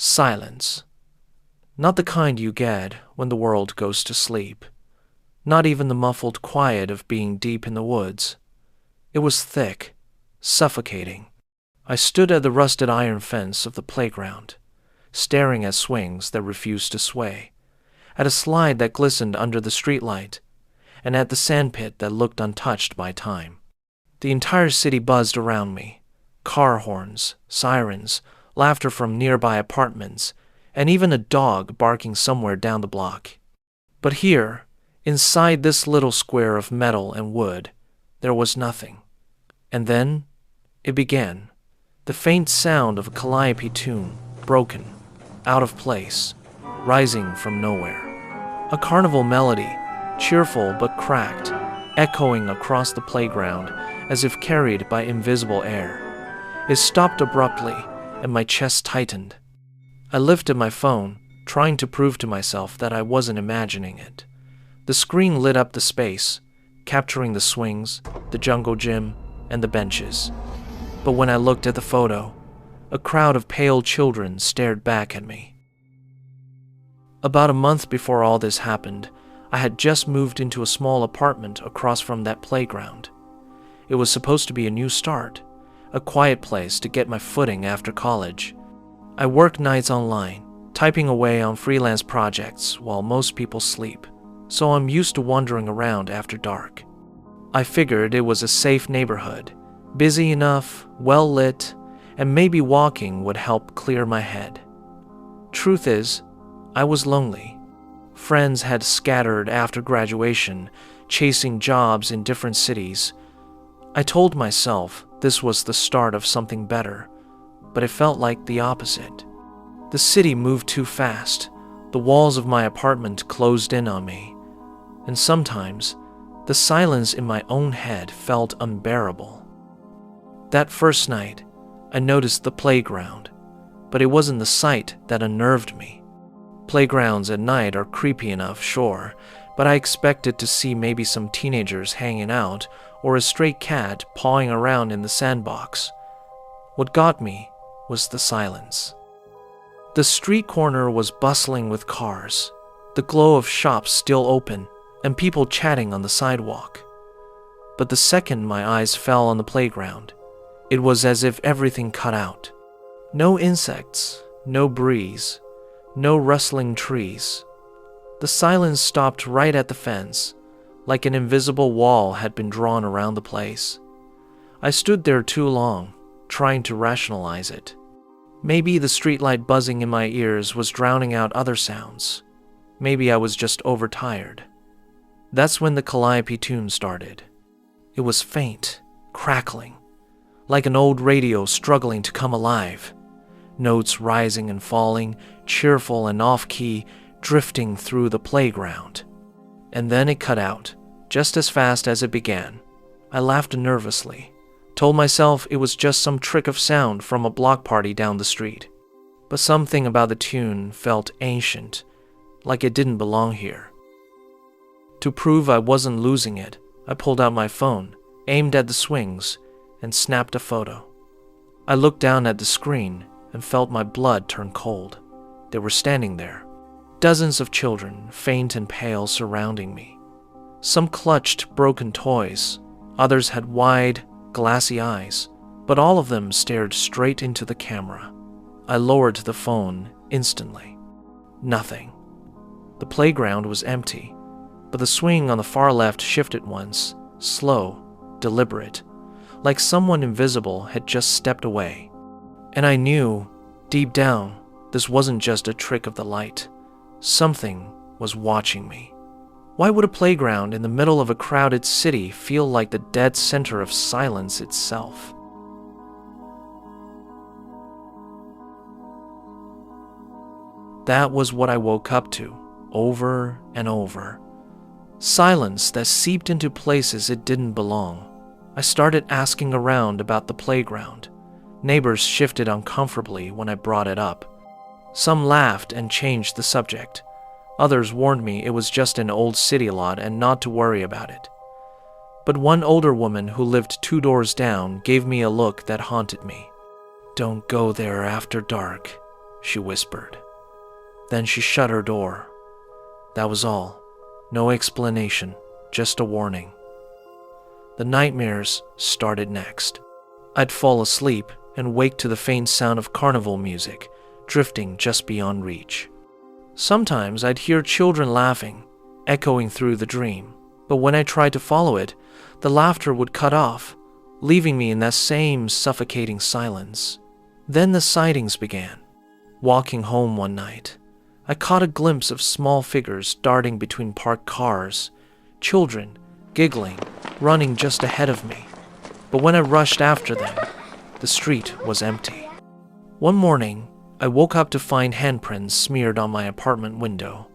Silence. Not the kind you get when the world goes to sleep. Not even the muffled quiet of being deep in the woods. It was thick, suffocating. I stood at the rusted iron fence of the playground, staring at swings that refused to sway, at a slide that glistened under the streetlight, and at the sandpit that looked untouched by time. The entire city buzzed around me. Car horns, sirens, laughter from nearby apartments, and even a dog barking somewhere down the block. But here, inside this little square of metal and wood, there was nothing. And then it began. The faint sound of a calliope tune, broken, out of place, rising from nowhere. A carnival melody, cheerful but cracked, echoing across the playground as if carried by invisible air. It stopped abruptly, and my chest tightened. I lifted my phone, trying to prove to myself that I wasn't imagining it. The screen lit up the space, capturing the swings, the jungle gym, and the benches. But when I looked at the photo, a crowd of pale children stared back at me. About a month before all this happened, I had just moved into a small apartment across from that playground. It was supposed to be a new start, a quiet place to get my footing after college. I work nights online, typing away on freelance projects while most people sleep, so I'm used to wandering around after dark. I figured it was a safe neighborhood, busy enough, well lit, and maybe walking would help clear my head. Truth is, I was lonely. Friends had scattered after graduation, chasing jobs in different cities. I told myself this was the start of something better, but it felt like the opposite. The city moved too fast. The walls of my apartment closed in on me, and sometimes the silence in my own head felt unbearable. That first night, I noticed the playground, but it wasn't the sight that unnerved me. Playgrounds at night are creepy enough, sure, but I expected to see maybe some teenagers hanging out or a stray cat pawing around in the sandbox. What got me was the silence. The street corner was bustling with cars, the glow of shops still open, and people chatting on the sidewalk. But the second my eyes fell on the playground, it was as if everything cut out. No insects, no breeze, no rustling trees. The silence stopped right at the fence, like an invisible wall had been drawn around the place. I stood there too long, trying to rationalize it. Maybe the streetlight buzzing in my ears was drowning out other sounds. Maybe I was just overtired. That's when the calliope tune started. It was faint, crackling, like an old radio struggling to come alive. Notes rising and falling, cheerful and off-key, drifting through the playground. And then it cut out, just as fast as it began. I laughed nervously, told myself it was just some trick of sound from a block party down the street. But something about the tune felt ancient, like it didn't belong here. To prove I wasn't losing it, I pulled out my phone, aimed at the swings, and snapped a photo. I looked down at the screen and felt my blood turn cold. They were standing there, dozens of children, faint and pale, surrounding me. Some clutched broken toys, others had wide, glassy eyes, but all of them stared straight into the camera. I lowered the phone instantly. Nothing. The playground was empty, but the swing on the far left shifted once, slow, deliberate, like someone invisible had just stepped away. And I knew, deep down, this wasn't just a trick of the light. Something was watching me. Why would a playground in the middle of a crowded city feel like the dead center of silence itself? That was what I woke up to, over and over. Silence that seeped into places it didn't belong. I started asking around about the playground. Neighbors shifted uncomfortably when I brought it up. Some laughed and changed the subject. Others warned me it was just an old city lot and not to worry about it. But one older woman who lived 2 doors down gave me a look that haunted me. "Don't go there after dark," she whispered. Then she shut her door. That was all. No explanation, just a warning. The nightmares started next. I'd fall asleep and wake to the faint sound of carnival music, drifting just beyond reach. Sometimes I'd hear children laughing, echoing through the dream, but when I tried to follow it, the laughter would cut off, leaving me in that same suffocating silence. Then the sightings began. Walking home one night, I caught a glimpse of small figures darting between parked cars, children giggling, running just ahead of me. But when I rushed after them, the street was empty. One morning, I woke up to find handprints smeared on my apartment window.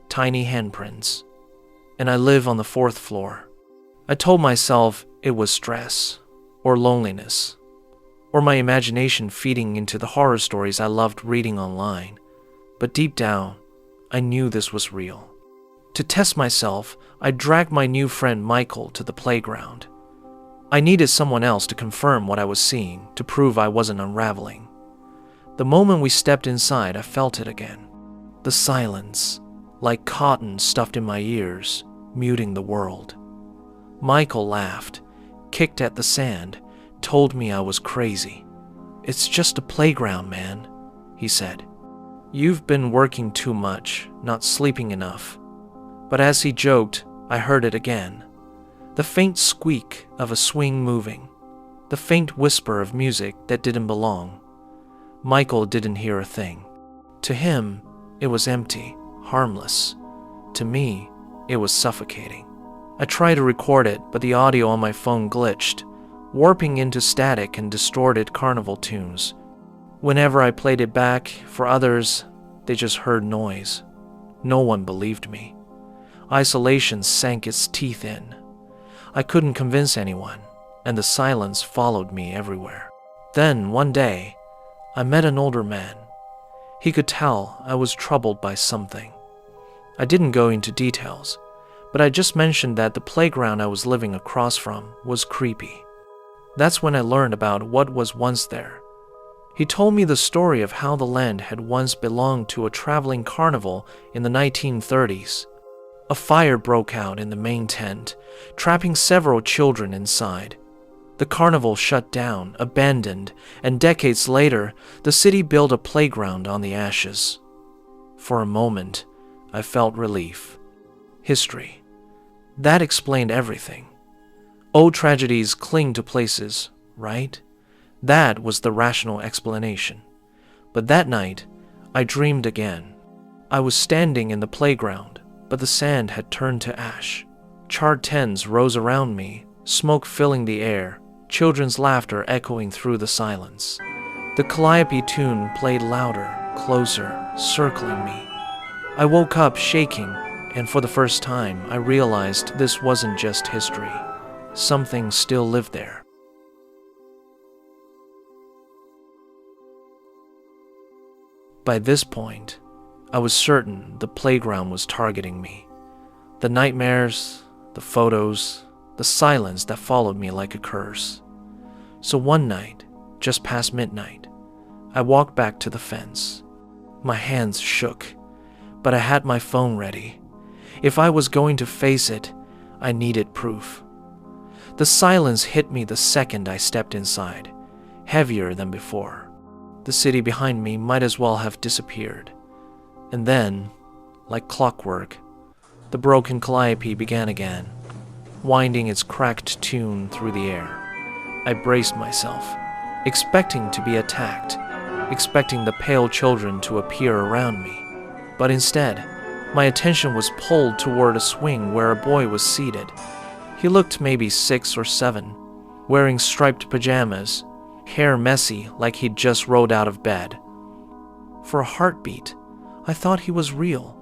Tiny handprints. And I live on the 4th floor. I told myself it was stress, or loneliness, or my imagination feeding into the horror stories I loved reading online. But deep down, I knew this was real. To test myself, I dragged my new friend Michael to the playground. I needed someone else to confirm what I was seeing, to prove I wasn't unraveling. The moment we stepped inside, I felt it again. The silence, like cotton stuffed in my ears, muting the world. Michael laughed, kicked at the sand, told me I was crazy. "It's just a playground, man," he said. "You've been working too much, not sleeping enough." But as he joked, I heard it again. The faint squeak of a swing moving. The faint whisper of music that didn't belong. Michael didn't hear a thing. To him, it was empty, harmless. To me, it was suffocating. I tried to record it, but the audio on my phone glitched, warping into static and distorted carnival tunes. Whenever I played it back for others, they just heard noise. No one believed me. Isolation sank its teeth in. I couldn't convince anyone, and the silence followed me everywhere. Then, one day, I met an older man. He could tell I was troubled by something. I didn't go into details, but I just mentioned that the playground I was living across from was creepy. That's when I learned about what was once there. He told me the story of how the land had once belonged to a traveling carnival in the 1930s. A fire broke out in the main tent, trapping several children inside. The carnival shut down, abandoned, and decades later, the city built a playground on the ashes. For a moment, I felt relief. History. That explained everything. Old tragedies cling to places, right? That was the rational explanation. But that night, I dreamed again. I was standing in the playground, but the sand had turned to ash. Charred tents rose around me, smoke filling the air, children's laughter echoing through the silence. The calliope tune played louder, closer, circling me. I woke up shaking, and for the first time, I realized this wasn't just history. Something still lived there. By this point, I was certain the playground was targeting me. The nightmares, the photos, the silence that followed me like a curse. So one night, just past midnight, I walked back to the fence. My hands shook, but I had my phone ready. If I was going to face it, I needed proof. The silence hit me the second I stepped inside, heavier than before. The city behind me might as well have disappeared. And then, like clockwork, the broken calliope began again, winding its cracked tune through the air. I braced myself, expecting to be attacked, expecting the pale children to appear around me. But instead, my attention was pulled toward a swing where a boy was seated. He looked maybe 6 or 7, wearing striped pajamas, hair messy like he'd just rolled out of bed. For a heartbeat, I thought he was real,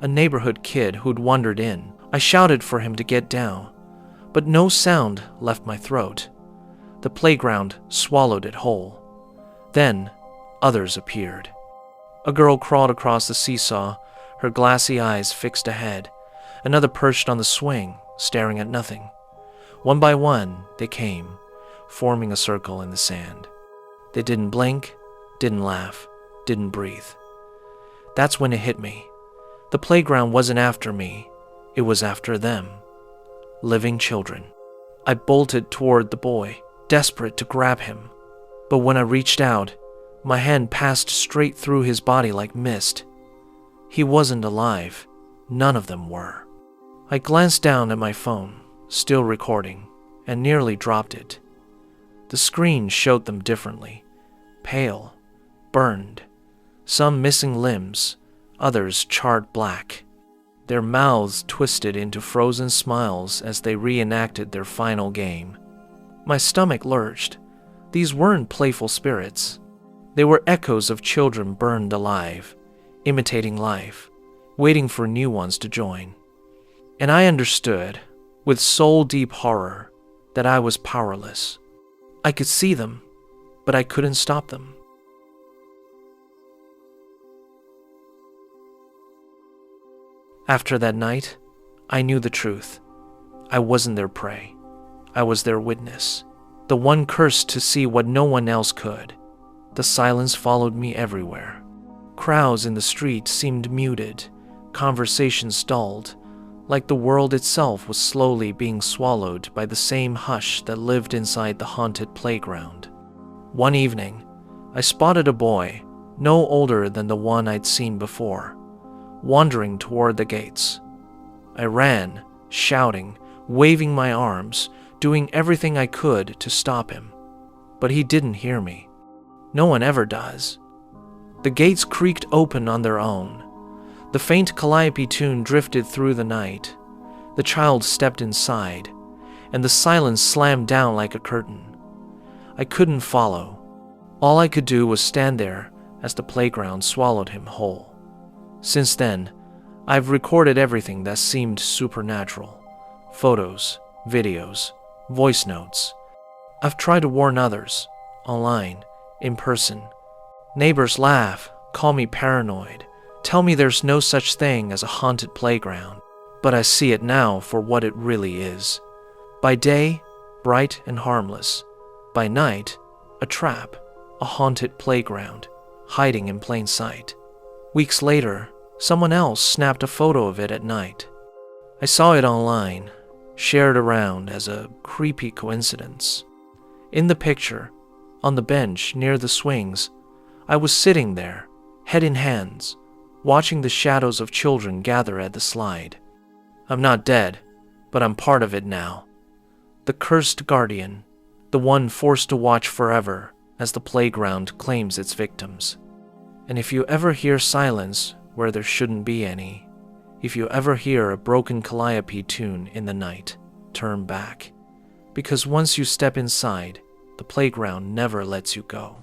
a neighborhood kid who'd wandered in. I shouted for him to get down, but no sound left my throat. The playground swallowed it whole. Then, others appeared. A girl crawled across the seesaw, her glassy eyes fixed ahead. Another perched on the swing, staring at nothing. One by one, they came, forming a circle in the sand. They didn't blink, didn't laugh, didn't breathe. That's when it hit me. The playground wasn't after me, it was after them. Living children. I bolted toward the boy, desperate to grab him. But when I reached out, my hand passed straight through his body like mist. He wasn't alive. None of them were. I glanced down at my phone, still recording, and nearly dropped it. The screen showed them differently. Pale, burned, some missing limbs, others charred black. Their mouths twisted into frozen smiles as they reenacted their final game. My stomach lurched. These weren't playful spirits. They were echoes of children burned alive, imitating life, waiting for new ones to join. And I understood, with soul-deep horror, that I was powerless. I could see them, but I couldn't stop them. After that night, I knew the truth. I wasn't their prey. I was their witness, the one cursed to see what no one else could. The silence followed me everywhere. Crowds in the street seemed muted, conversations dulled, like the world itself was slowly being swallowed by the same hush that lived inside the haunted playground. One evening, I spotted a boy, no older than the one I'd seen before, wandering toward the gates. I ran, shouting, waving my arms, doing everything I could to stop him. But he didn't hear me. No one ever does. The gates creaked open on their own. The faint calliope tune drifted through the night. The child stepped inside, and the silence slammed down like a curtain. I couldn't follow. All I could do was stand there as the playground swallowed him whole. Since then, I've recorded everything that seemed supernatural. Photos, videos, voice notes. I've tried to warn others, online, in person. Neighbors laugh, call me paranoid, tell me there's no such thing as a haunted playground. But I see it now for what it really is. By day, bright and harmless. By night, a trap, a haunted playground, hiding in plain sight. Weeks later, someone else snapped a photo of it at night. I saw it online, shared around as a creepy coincidence. In the picture, on the bench near the swings, I was sitting there, head in hands, watching the shadows of children gather at the slide. I'm not dead, but I'm part of it now. The cursed guardian, the one forced to watch forever as the playground claims its victims. And if you ever hear silence where there shouldn't be any, if you ever hear a broken calliope tune in the night, turn back. Because once you step inside, the playground never lets you go.